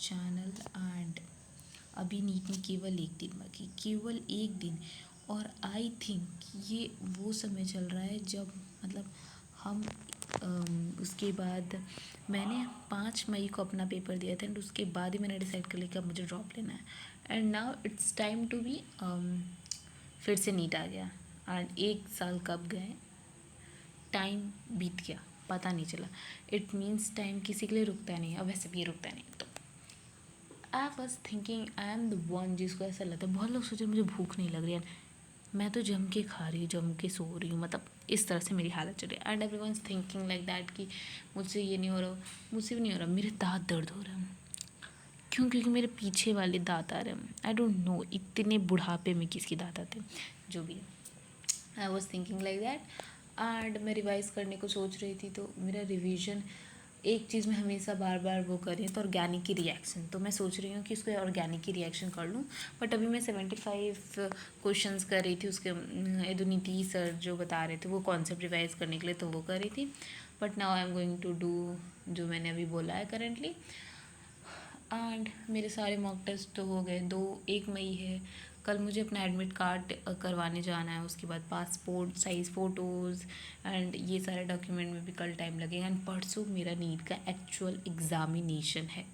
Channel and अभी NEET में केवल एक दिन बाकी, केवल एक दिन। और आई थिंक ये वो समय चल रहा है जब मतलब हम उसके बाद मैंने 5 मई को अपना पेपर दिया था एंड उसके बाद ही मैंने डिसाइड कर लिया कि अब मुझे ड्रॉप लेना है। And now it's time to be फिर से नीट आ गया एंड 1 साल कब गए, टाइम बीत गया पता नहीं चला। इट मीन्स टाइम किसी के लिए रुकता नहीं है और वैसे भी रुकता नहीं। तो I was thinking I am the one जिसको ऐसा लगता है। बहुत लोग सोचे मुझे भूख नहीं लग रही है, मैं तो जम के खा रही हूँ, जम के सो रही हूँ, मतलब इस तरह से मेरी हालत चल रही है। And every one thinking like that कि मुझसे ये नहीं हो रहा, मुझसे भी नहीं हो रहा। मेरे दांत दर्द हो रहे हैं, क्यों? क्योंकि मेरे पीछे वाले दांत आ रहे हैं। आई डोंट नो इतने बुढ़ापे में किसके दांत आते हैं, जो भी है। I was thinking like that and मैं रिवाइज़ करने को सोच रही थी। तो मेरा रिवीजन एक चीज़ में हमेशा बार बार वो कर रही है, तो ऑर्गेनिक की रिएक्शन। तो मैं सोच रही हूँ कि उसको ऑर्गेनिक की रिएक्शन कर लूँ। बट अभी मैं 75 क्वेश्चंस कर रही थी उसके। यदुनीति सर जो बता रहे थे वो कॉन्सेप्ट रिवाइज करने के लिए, तो वो कर रही थी। But now I am going to do जो मैंने अभी बोला है करेंटली। एंड मेरे सारे मॉक टेस्ट तो हो गए। 1 मई है, कल मुझे अपना एडमिट कार्ड करवाने जाना है। उसके बाद पासपोर्ट साइज़ फ़ोटोज़ एंड ये सारे डॉक्यूमेंट में भी कल टाइम लगेगा। एंड परसों मेरा नीट का एक्चुअल एग्ज़ामिनेशन है।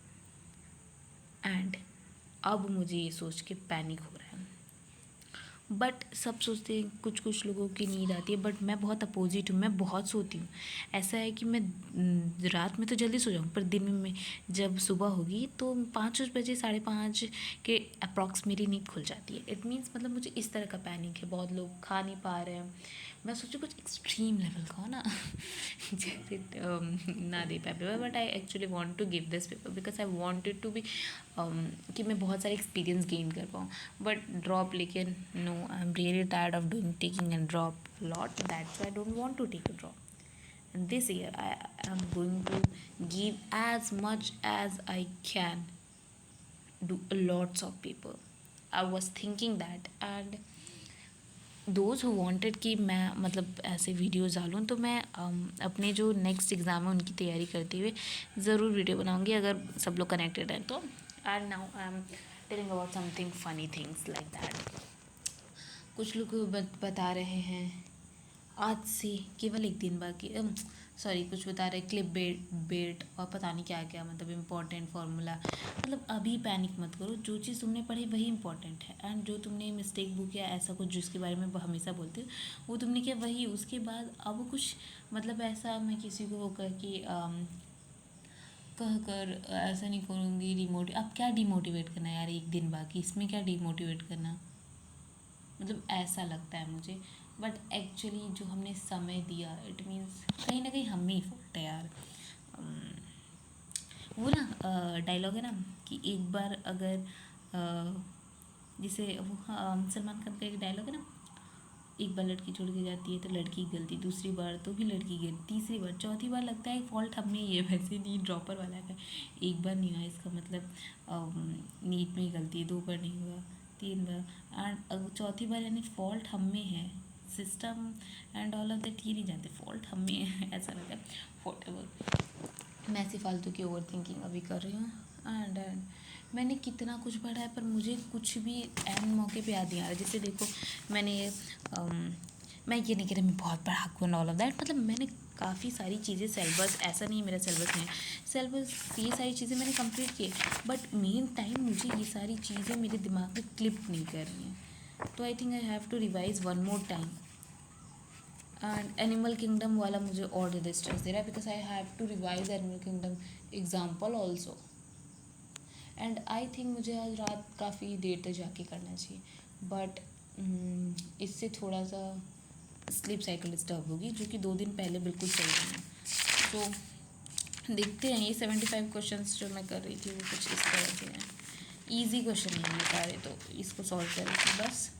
एंड अब मुझे ये सोच के पैनिक हो रहा है। बट सब सोचते हैं, कुछ कुछ लोगों की नींद आती है, बट मैं बहुत अपोजिट हूँ। मैं बहुत सोती हूँ। ऐसा है कि मैं रात में तो जल्दी सो जाऊँ, पर दिन में जब सुबह होगी तो 5 बजे 5:30 के अप्रॉक्स मेरी नींद खुल जाती है। इट मीन्स मतलब मुझे इस तरह का पैनिक है। बहुत लोग खा नहीं पा रहे हैं, मैं सोचूं कुछ एक्सट्रीम लेवल का हो ना जैसे ना दे पाए paper. But I actually want to give this paper because I wanted to be कि मैं बहुत सारे एक्सपीरियंस गेन कर पाऊँ। बट ड्रॉप लेके no, I am really tired of doing taking and drop lot, that's why I don't want to take a drop. And this year I am going to give as much as I can, do lots of paper. I was thinking that and those who wanted कि मैं मतलब ऐसे videos डालूँ, तो मैं अपने जो next exam है उनकी तैयारी करते हुए ज़रूर वीडियो बनाऊँगी अगर सब लोग कनेक्टेड हैं तो। And now I am telling about something funny things like that. कुछ लोग बता रहे हैं आज से केवल एक दिन बाकी, सॉरी कुछ बता रहे क्लिप बेट और पता नहीं क्या क्या, मतलब इम्पोर्टेंट फार्मूला। मतलब अभी पैनिक मत करो, जो चीज़ तुमने पढ़ी वही इंपॉर्टेंट है। एंड जो तुमने मिस्टेक बुक या ऐसा कुछ जिसके बारे में हमेशा बोलते हो वो तुमने किया वही। उसके बाद अब कुछ मतलब ऐसा मैं किसी को वो कह कि कह कर ऐसा नहीं करूँगी डिमोटिव। अब क्या डिमोटिवेट करना है यार, एक दिन बाकी, इसमें क्या डिमोटिवेट करना, मतलब ऐसा लगता है मुझे। बट एक्चुअली जो हमने समय दिया इट मीन्स कहीं ना कहीं हम ही फॉल्ट है यार। वो ना डायलॉग है ना कि एक बार अगर जैसे वो सलमान खान का एक डायलॉग है ना, एक बार लड़की छोड़ के जाती है तो लड़की की गलती, दूसरी बार तो भी लड़की की गलती, तीसरी बार चौथी बार लगता है फॉल्ट हमें ये। वैसे नहीं ड्रॉपर वाला का एक बार नहीं हुआ, इसका मतलब नीट में ही गलती है, 2 बार नहीं हुआ, 3 बार एंड चौथी बार यानी फॉल्ट हम में है। System and all of that ये नहीं जानते, फॉल्ट हम में है ऐसा लगता है। वॉट एवर, मैं ऐसी फालतू की ओवर थिंकिंग अभी कर रही हूँ। एंड मैंने कितना कुछ पढ़ा है पर मुझे कुछ भी एन मौके पे याद नहीं आ रहा। जैसे देखो मैंने मैं ये नहीं कह रही मैं बहुत पढ़ाकू एंड ऑल ऑफ दैट, मतलब मैंने काफ़ी सारी चीज़ें सिलेबस, ऐसा नहीं है मेरा सिलेबस नहीं है, सिलेबस ये सारी चीज़ें मैंने कंप्लीट की, बट मेन टाइम मुझे ये सारी चीज़ें मेरे दिमाग में क्लिप नहीं कर रही हैं। तो I think I have to revise one more time. And animal kingdom वाला मुझे और ज़्यादा स्ट्रेस दे रहा है because I have to revise animal kingdom example also. And I think मुझे आज रात काफ़ी देर तक जाके करना चाहिए, बट इससे थोड़ा सा स्लीप साइकिल डिस्टर्ब होगी, जो कि 2 दिन पहले बिल्कुल सही नहीं है। तो देखते हैं, ये 75 क्वेश्चंस जो मैं कर रही थी वो कुछ इस तरह से हैं। ईजी क्वेश्चन नहीं है सारे, तो इसको सॉल्व कर रही थी बस,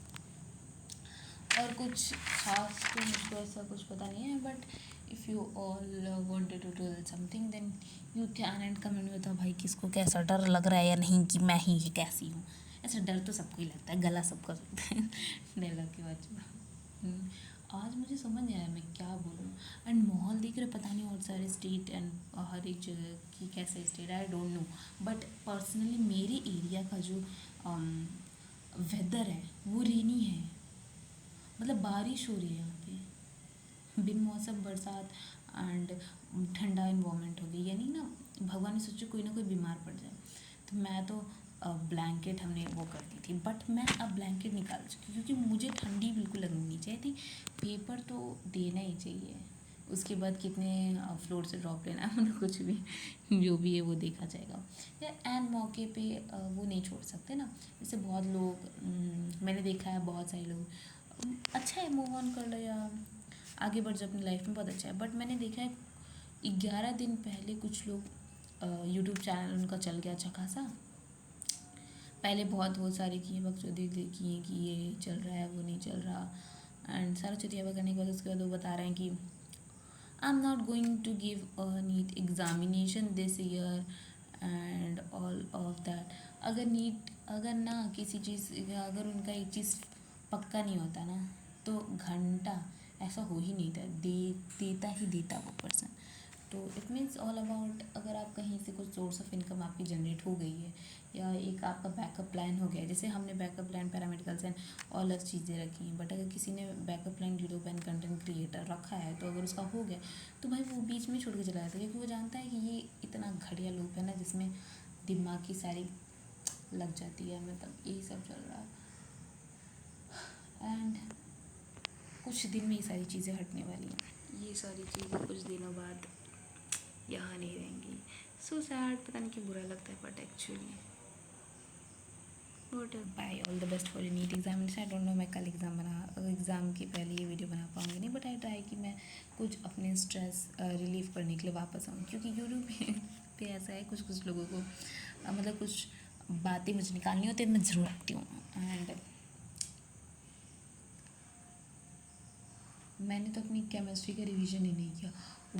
और कुछ खास तो मुझको ऐसा कुछ पता नहीं है। But if you all wanted to tell something then you can and comment में बताओ भाई किसको कैसा डर लग रहा है या नहीं, कि मैं ही कैसी हूँ। ऐसा डर तो सबको ही लगता है, गला सबका लगता है डायलॉग के बाद। आज मुझे समझ नहीं आया मैं क्या बोलूँ। एंड माहौल देख रहे पता नहीं और सारे स्टेट एंड हर एक जगह की कैसे state I don't no, but personally मेरे एरिया का जो वेदर है वो रेनी है। मतलब बारिश हो रही है यहाँ पे, बिन मौसम बरसात एंड ठंडा इन्वायरमेंट हो गई, यानी ना भगवान ने सोचा कोई ना कोई बीमार पड़ जाए। तो मैं तो ब्लैंकेट हमने वो कर दी थी, बट मैं अब ब्लैंकेट निकाल चुकी क्योंकि मुझे ठंडी बिल्कुल लगनी नहीं चाहिए थी। पेपर तो देना ही चाहिए, उसके बाद कितने फ्लोर से ड्रॉप लेना है मतलब कुछ भी जो भी है वो देखा जाएगा। या एन मौके पे वो नहीं छोड़ सकते ना। जैसे बहुत लोग मैंने देखा है बहुत सारे लोग अच्छा है मूव ऑन कर लो या आगे बढ़ जाओ अपनी लाइफ में, बहुत अच्छा है। बट मैंने देखा है 11 दिन पहले कुछ लोग यूट्यूब चैनल उनका चल गया अच्छा खासा, पहले बहुत बहुत सारे किए बकचोदी किए कि ये चल रहा है वो नहीं चल रहा, एंड सारा चुतियाबा करने के बाद उसके बाद वो बता रहे हैं कि I am not going to give a NEET examination this year and all of that. अगर नीट अगर ना किसी चीज़ अगर उनका एक चीज़ पक्का नहीं होता ना तो घंटा ऐसा हो ही नहीं था, देता ही देता वो पर्सन। तो इट मीन्स ऑल अबाउट अगर आप कहीं से कुछ सोर्स ऑफ इनकम आपकी जनरेट हो गई है या एक आपका बैकअप प्लान हो गया है, जैसे हमने backup plan paramedicals and all other चीज़ें रखी हैं, बट अगर किसी ने backup plan YouTube and content creator रखा है तो अगर उसका हो गया तो भाई वो बीच में छोड़ के चला जाता है क्योंकि वो जानता है कि ये इतना घटिया लूप है ना जिसमें दिमाग की सारी लग जाती है, मतलब यही सब चल रहा है। एंड कुछ दिन में ये सारी चीज़ें हटने वाली हैं, ये सारी चीज़ें कुछ दिनों बाद यहाँ नहीं रहेंगी। सो सैड, पता नहीं क्यों बुरा लगता है but actually what bye all the best for NEET examination. I don't know मैं कल एग्ज़ाम की पहले ये वीडियो बना पाऊँगी नहीं, बट आई ट्राई कि मैं कुछ अपने स्ट्रेस रिलीव करने के लिए वापस आऊँ क्योंकि यूट्यूब पे ऐसा है कुछ कुछ लोगों को मतलब कुछ बातें मुझे निकालनी होती है मैं ज़रूर आती हूँ। एंड मैंने तो अपनी केमिस्ट्री का रिवीजन ही नहीं किया,